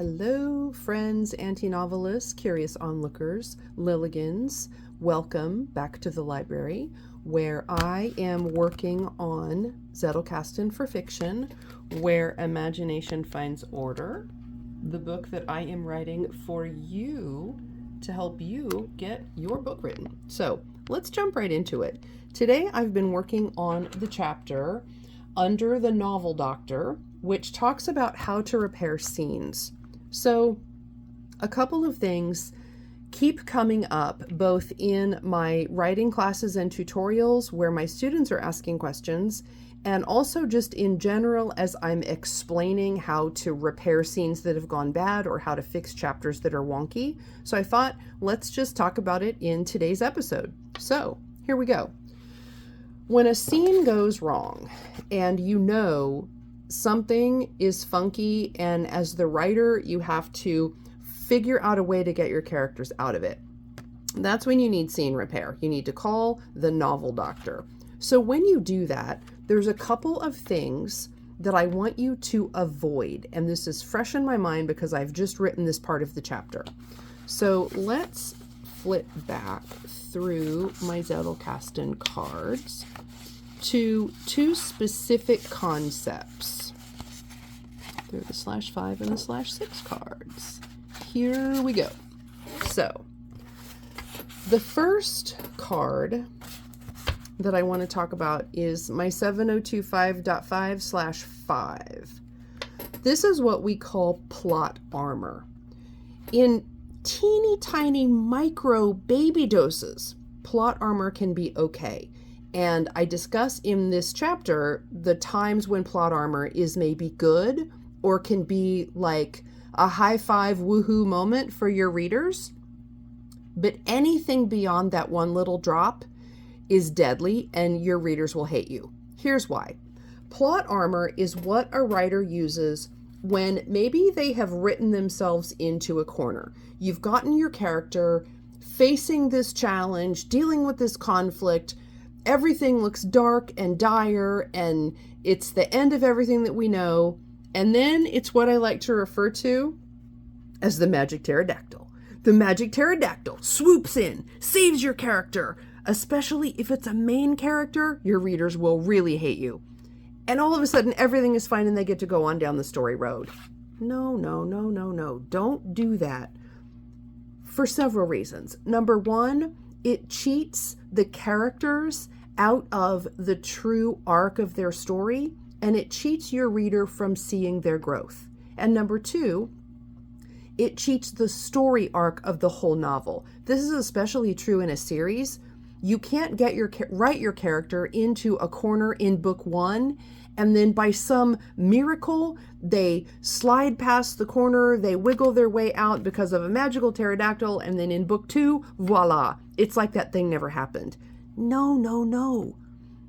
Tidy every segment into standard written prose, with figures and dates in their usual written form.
Hello, friends, anti-novelists, curious onlookers, Lilligans. Welcome back to the library, where I am working on Zettelkasten for fiction, where imagination finds order, the book that I am writing for you to help you get your book written. So let's jump right into it. Today I've been working on the chapter Under the Novel Doctor, which talks about how to repair scenes. So a couple of things keep coming up both in my writing classes and tutorials where my students are asking questions, and also just in general as I'm explaining how to repair scenes that have gone bad or how to fix chapters that are wonky. So I thought, let's just talk about it in today's episode. So here we go. When a scene goes wrong and you know something is funky, and as the writer, you have to figure out a way to get your characters out of it, that's when you need scene repair. You need to call the novel doctor. So when you do that, there's a couple of things that I want you to avoid. And this is fresh in my mind because I've just written this part of the chapter. So let's flip back through my Zettelkasten cards to two specific concepts. They're the /5 and the /6 cards. Here we go. So the first card that I want to talk about is my 7025.5/5. This is what we call plot armor. In teeny tiny micro baby doses, plot armor can be okay. And I discuss in this chapter the times when plot armor is maybe good or can be like a high five woohoo moment for your readers. But anything beyond that one little drop is deadly and your readers will hate you. Here's why. Plot armor is what a writer uses when maybe they have written themselves into a corner. You've gotten your character facing this challenge, dealing with this conflict. Everything looks dark and dire, and it's the end of everything that we know. And then it's what I like to refer to as the magic pterodactyl. The magic pterodactyl swoops in, saves your character, especially if it's a main character. Your readers will really hate you. And all of a sudden, everything is fine and they get to go on down the story road. No. Don't do that for several reasons. Number one, it cheats the characters out of the true arc of their story, and it cheats your reader from seeing their growth. And number two, it cheats the story arc of the whole novel. This is especially true in a series. You can't write your character into a corner in book one, and then by some miracle, they slide past the corner, they wiggle their way out because of a magical pterodactyl, and then in book two, voila, it's like that thing never happened. No.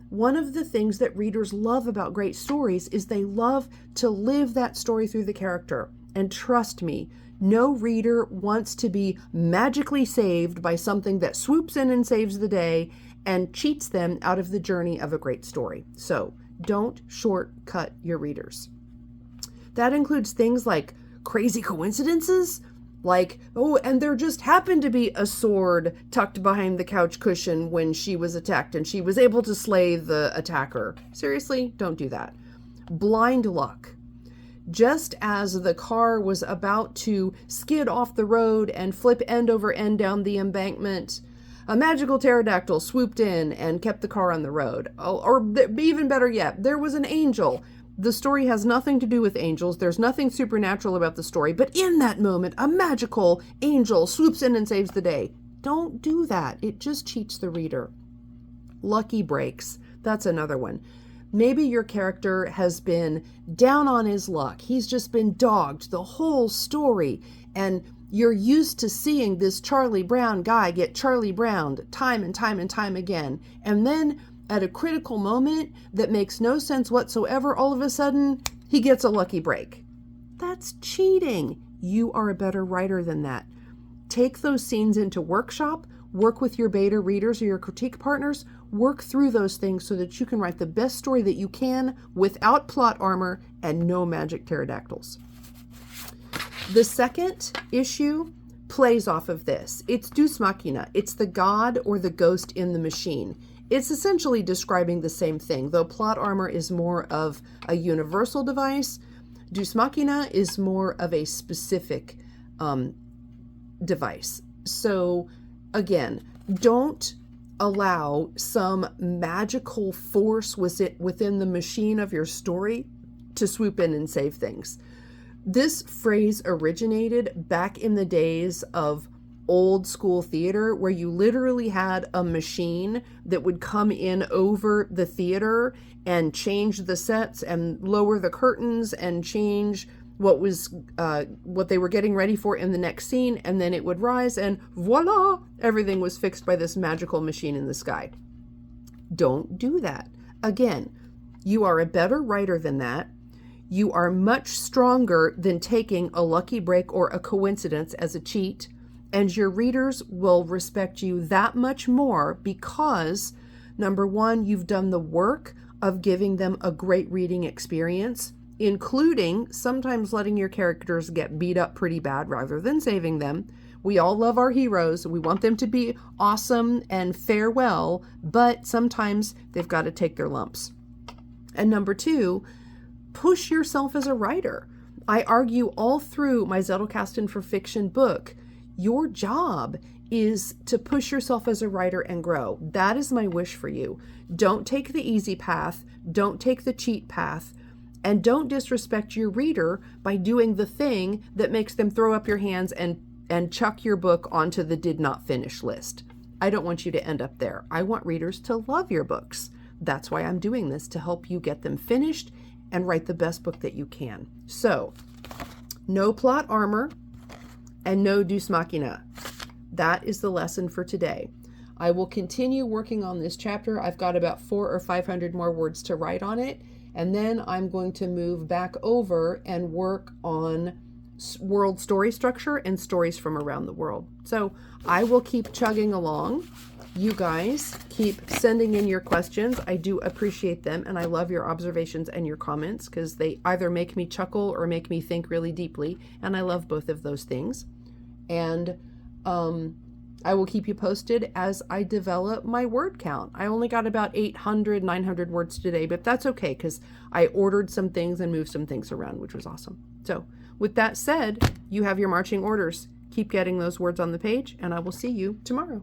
One of the things that readers love about great stories is they love to live that story through the character. And trust me, no reader wants to be magically saved by something that swoops in and saves the day and cheats them out of the journey of a great story. So don't shortcut your readers. That includes things like crazy coincidences, like, oh, and there just happened to be a sword tucked behind the couch cushion when she was attacked and she was able to slay the attacker. Seriously, don't do that. Blind luck. Just as the car was about to skid off the road and flip end over end down the embankment, a magical pterodactyl swooped in and kept the car on the road. Or even better yet, there was an angel. The story has nothing to do with angels. There's nothing supernatural about the story. But in that moment, a magical angel swoops in and saves the day. Don't do that. It just cheats the reader. Lucky breaks. That's another one. Maybe your character has been down on his luck. He's just been dogged the whole story. And you're used to seeing this Charlie Brown guy get Charlie Browned time and time and time again. And then at a critical moment that makes no sense whatsoever, all of a sudden, he gets a lucky break. That's cheating. You are a better writer than that. Take those scenes into workshop, work with your beta readers or your critique partners, work through those things so that you can write the best story that you can without plot armor and no magic pterodactyls. The second issue plays off of this. It's Deus Machina. It's the god or the ghost in the machine. It's essentially describing the same thing, though plot armor is more of a universal device. Deus Machina is more of a specific device. So again, don't allow some magical force within the machine of your story to swoop in and save things. This phrase originated back in the days of old school theater, where you literally had a machine that would come in over the theater and change the sets and lower the curtains and change what they were getting ready for in the next scene, and then it would rise and voila, everything was fixed by this magical machine in the sky. Don't do that. Again, you are a better writer than that. You are much stronger than taking a lucky break or a coincidence as a cheat, and your readers will respect you that much more because, number one, you've done the work of giving them a great reading experience, including sometimes letting your characters get beat up pretty bad rather than saving them. We all love our heroes. We want them to be awesome and fare well, but sometimes they've got to take their lumps. And number two, push yourself as a writer. I argue all through my Zettelkasten for Fiction book, your job is to push yourself as a writer and grow. That is my wish for you. Don't take the easy path. Don't take the cheat path. And don't disrespect your reader by doing the thing that makes them throw up your hands and chuck your book onto the did not finish list. I don't want you to end up there. I want readers to love your books. That's why I'm doing this, to help you get them finished and write the best book that you can. So, no plot armor and no Deus Machina. That is the lesson for today. I will continue working on this chapter. I've got about 400 or 500 more words to write on it. And then I'm going to move back over and work on world story structure and stories from around the world. So I will keep chugging along. You guys keep sending in your questions. I do appreciate them, and I love your observations and your comments because they either make me chuckle or make me think really deeply, and I love both of those things. And I will keep you posted as I develop my word count. I only got about 800, 900 words today, but that's okay because I ordered some things and moved some things around, which was awesome. So with that said, you have your marching orders. Keep getting those words on the page, and I will see you tomorrow.